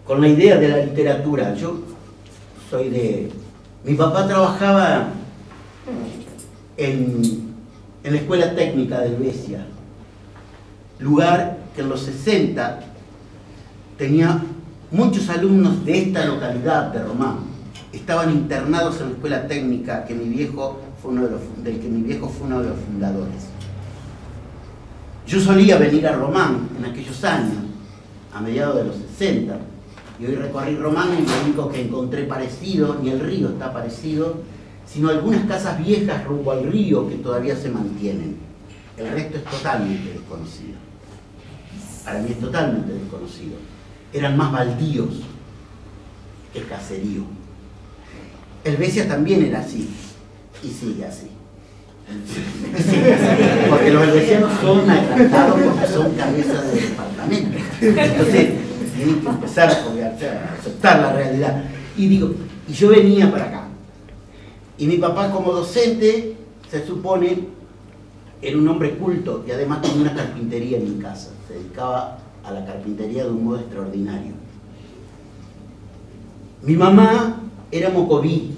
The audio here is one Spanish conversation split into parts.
con la idea de la literatura. Yo soy de... Mi papá trabajaba en la Escuela Técnica de Helvecia, lugar que en los 60 tenía muchos alumnos de esta localidad de Román. Estaban internados en la Escuela Técnica que mi viejo fue del que mi viejo fue uno de los fundadores. Yo solía venir a Román en aquellos años, a mediados de los 60, y hoy recorrí Román y lo único que encontré parecido, ni el río está parecido, sino algunas casas viejas rumbo al río que todavía se mantienen. El resto es totalmente desconocido. Para mí es totalmente desconocido. Eran más baldíos que caserío. Helvecia también era así, y sigue así. Porque los helvecianos son agrandados porque son cabezas de departamento. Entonces tienen que empezar a aceptar la realidad. Y yo venía para acá. Y mi papá, como docente, se supone, era un hombre culto y además tenía una carpintería en mi casa. Se dedicaba a la carpintería de un modo extraordinario. Mi mamá era mocoví.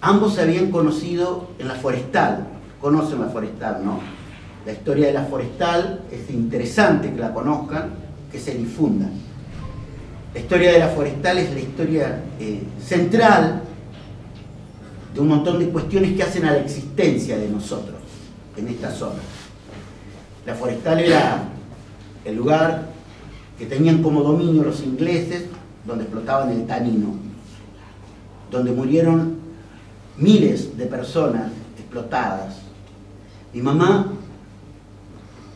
Ambos se habían conocido en la Forestal. Conocen la Forestal, ¿no? La historia de la Forestal es interesante que la conozcan, que se difunda. La historia de la Forestal es la historia central de un montón de cuestiones que hacen a la existencia de nosotros en esta zona. La Forestal era el lugar que tenían como dominio los ingleses, donde explotaban el tanino, donde murieron miles de personas explotadas. Mi mamá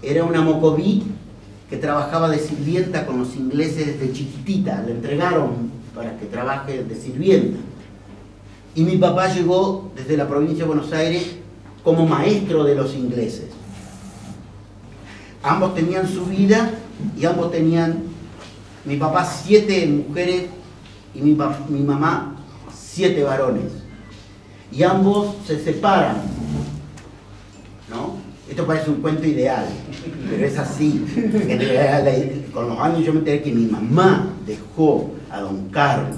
era una mocoví que trabajaba de sirvienta con los ingleses desde chiquitita, le entregaron para que trabaje de sirvienta. Y mi papá llegó desde la provincia de Buenos Aires como maestro de los ingleses. Ambos tenían su vida y ambos tenían, mi papá 7 mujeres y mi mamá 7 varones. Y ambos se separan, ¿no? Esto parece un cuento ideal, pero es así. En realidad, con los años yo me enteré que mi mamá dejó a don Carlos,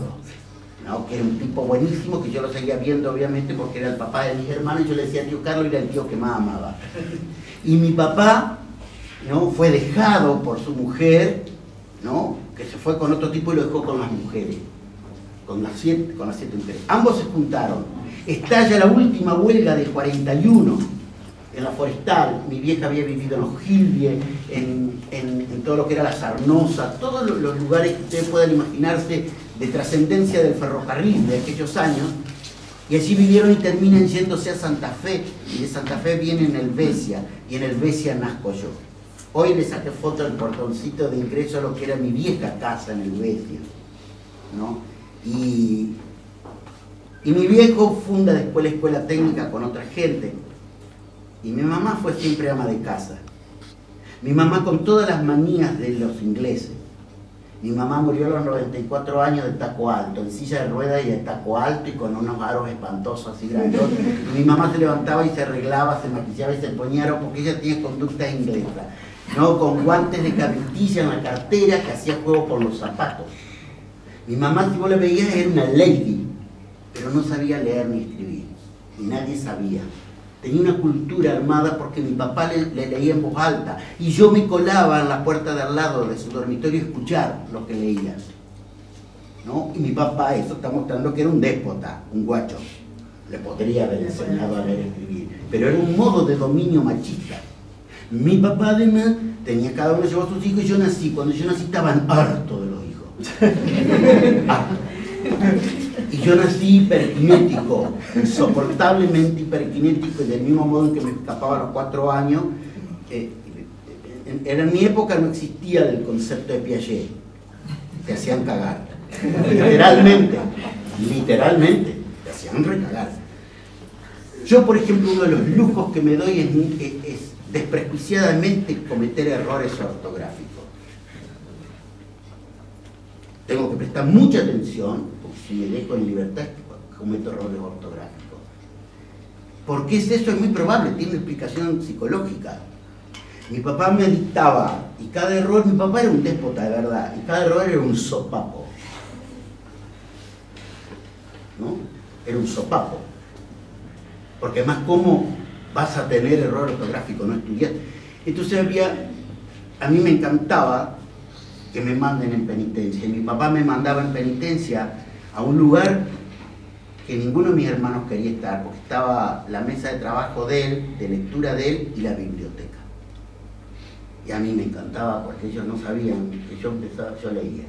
¿no? Que era un tipo buenísimo, que yo lo seguía viendo obviamente porque era el papá de mis hermanos, y yo le decía tío Carlos y era el tío que más amaba. Y mi papá, ¿no? Fue dejado por su mujer, ¿no? Que se fue con otro tipo y lo dejó con las mujeres, con las 7 mujeres. Ambos se juntaron. Estalla la última huelga de 41 en la Forestal. Mi vieja había vivido en los Gilbie, en todo lo que era la Sarnosa, todos los lugares que ustedes puedan imaginarse de trascendencia del ferrocarril de aquellos años, y allí vivieron y terminan yéndose a Santa Fe, y de Santa Fe vienen a Helvecia, y en Helvecia nazco yo. Hoy le saqué foto del portoncito de ingreso a lo que era mi vieja casa en Helvecia, ¿no? Y mi viejo funda después la escuela técnica con otra gente. Y mi mamá fue siempre ama de casa. Mi mamá con todas las manías de los ingleses. Mi mamá murió a los 94 años de taco alto, en silla de ruedas y de taco alto y con unos aros espantosos así grandes. Y mi mamá se levantaba y se arreglaba, se maquillaba y se ponía aros porque ella tenía conducta inglesa, ¿no? Con guantes de cabritilla en la cartera que hacía juego por los zapatos. Mi mamá, si vos la veías, era una lady, pero no sabía leer ni escribir, y nadie sabía. Tenía una cultura armada porque mi papá le leía en voz alta, y yo me colaba en la puerta de al lado de su dormitorio a escuchar lo que leía, ¿no? Y mi papá, eso está mostrando que era un déspota, un guacho. Le podría haber enseñado a leer y escribir, pero era un modo de dominio machista. Mi papá además tenía, cada uno llevó a sus hijos, y yo nací, cuando yo nací estaban hartos de los hijos. Y yo nací hiperkinético, insoportablemente hiperkinético, y del mismo modo en que me escapaba a los 4 años. En mi época no existía el concepto de Piaget, te hacían cagar, literalmente, te hacían recagar. Yo, por ejemplo, uno de los lujos que me doy es desprejuiciadamente cometer errores ortográficos. Tengo que prestar mucha atención, porque si me dejo en libertad cometo errores ortográficos. ¿Por qué es eso? Es muy probable, tiene explicación psicológica. Mi papá me dictaba, y cada error, mi papá era un déspota de verdad, y cada error era un sopapo. ¿No? Era un sopapo. Porque además, ¿cómo vas a tener error ortográfico? No estudiaste. Entonces a mí me encantaba que me manden en penitencia. Y mi papá me mandaba en penitencia a un lugar que ninguno de mis hermanos quería estar, porque estaba la mesa de trabajo de él, de lectura de él, y la biblioteca. Y a mí me encantaba porque ellos no sabían que yo leía.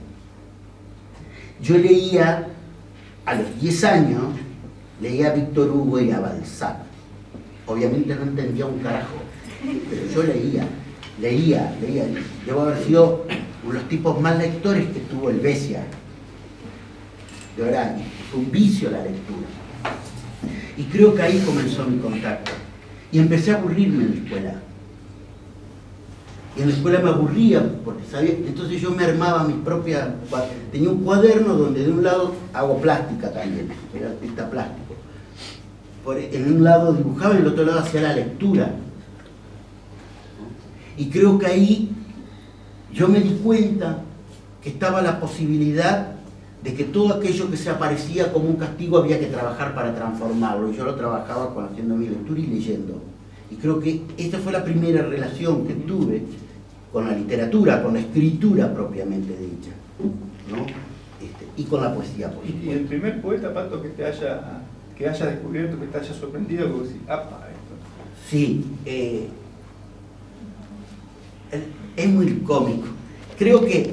Yo leía, a los 10 años, leía a Víctor Hugo y a Balzac. Obviamente no entendía un carajo, pero yo leía. Debo haber sido uno de los tipos más lectores que tuvo el Besia. De verdad, fue un vicio la lectura. Y creo que ahí comenzó mi contacto. Y empecé a aburrirme en la escuela. Y en la escuela me aburría, porque sabía, entonces yo me armaba mis propias... Tenía un cuaderno donde de un lado hago plástica también, era artista plástico. En un lado dibujaba y en el otro lado hacía la lectura. Y creo que ahí yo me di cuenta que estaba la posibilidad de que todo aquello que se aparecía como un castigo había que trabajar para transformarlo. Y yo lo trabajaba haciendo mi lectura y leyendo. Y creo que esta fue la primera relación que tuve con la literatura, con la escritura propiamente dicha, ¿no? Y con la poesía. ¿Y el primer poeta, Pato, que haya descubierto, que te haya sorprendido, que decís, ¡apa! Esto? Sí, es muy cómico. Creo que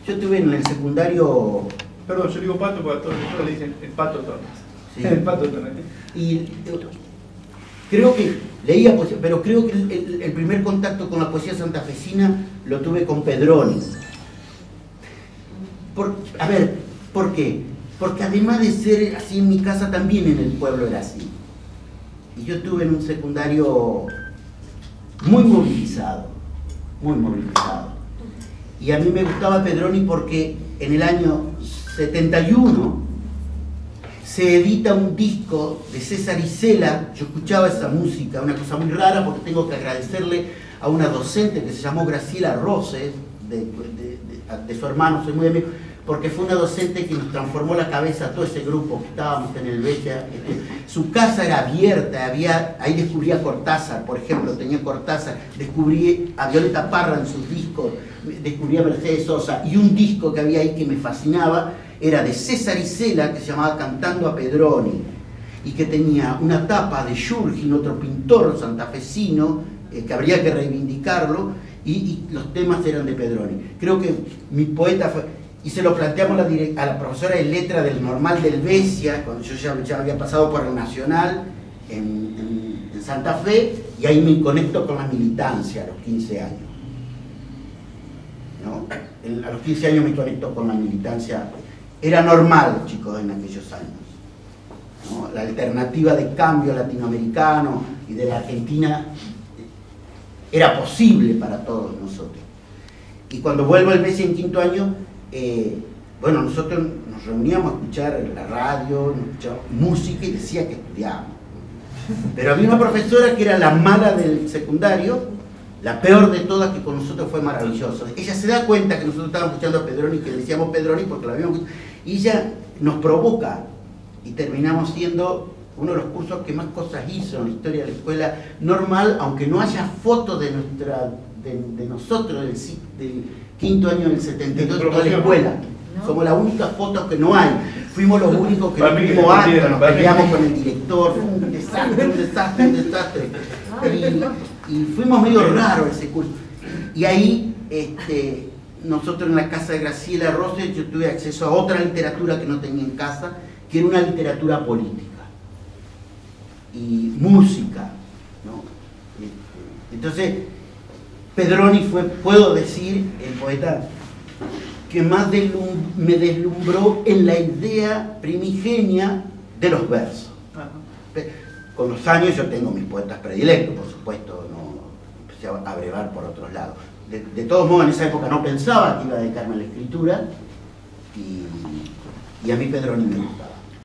yo tuve en el secundario... Perdón, yo digo Pato porque a todos le dicen el Pato Torres. Sí. El Pato Torres. Y creo que leía poesía, pero creo que el primer contacto con la poesía santafesina lo tuve con Pedroni. A ver, ¿por qué? Porque además de ser así en mi casa, también en el pueblo era así. Y yo estuve en un secundario muy movilizado, muy movilizado. Y a mí me gustaba Pedroni porque en el año 71 se edita un disco de César Isela. Yo escuchaba esa música, una cosa muy rara, porque tengo que agradecerle a una docente que se llamó Graciela Roses, de su hermano, soy muy amigo, porque fue una docente que nos transformó la cabeza a todo ese grupo que estábamos en el Bella. Su casa era abierta, ahí descubrí a Cortázar, por ejemplo, tenía Cortázar, descubrí a Violeta Parra en sus discos, descubrí a Mercedes Sosa, y un disco que había ahí que me fascinaba era de César Isela, que se llamaba Cantando a Pedroni, y que tenía una tapa de Jurgin, otro pintor santafesino, que habría que reivindicarlo, y los temas eran de Pedroni. Creo que mi poeta fue... Y se lo planteamos a la profesora de letra del Normal del Besia, cuando yo ya había pasado por el Nacional en Santa Fe, y ahí me conecto con la militancia a los 15 años. ¿No? A los 15 años me conecto con la militancia. Era normal, chicos, en aquellos años, ¿no? La alternativa de cambio latinoamericano y de la Argentina era posible para todos nosotros. Y cuando vuelvo al Besia en quinto año, bueno, nosotros nos reuníamos a escuchar la radio, nos escuchábamos música y decía que estudiábamos. Pero había una profesora que era la mala del secundario, la peor de todas, que con nosotros fue maravilloso. Ella se da cuenta que nosotros estábamos escuchando a Pedroni, que le decíamos Pedroni porque la habíamos escuchado, y ella nos provoca y terminamos siendo uno de los cursos que más cosas hizo en la historia de la escuela normal, aunque no haya fotos de nosotros del quinto año del 72 de toda la escuela. ¿No? Somos la única foto que no hay. Fuimos los únicos que en el último acto nos peleamos con el director. Fue un desastre. Y fuimos medio raros ese curso. Y ahí, nosotros en la casa de Graciela Roses, yo tuve acceso a otra literatura que no tenía en casa, que era una literatura política y música, ¿no? Entonces, Pedroni fue, puedo decir, el poeta que más me deslumbró en la idea primigenia de los versos. Con los años yo tengo mis poetas predilectos, por supuesto, no empecé a brevar por otros lados. De todos modos, en esa época no pensaba que iba a dedicarme a la escritura, y a mí Pedroni me gustaba.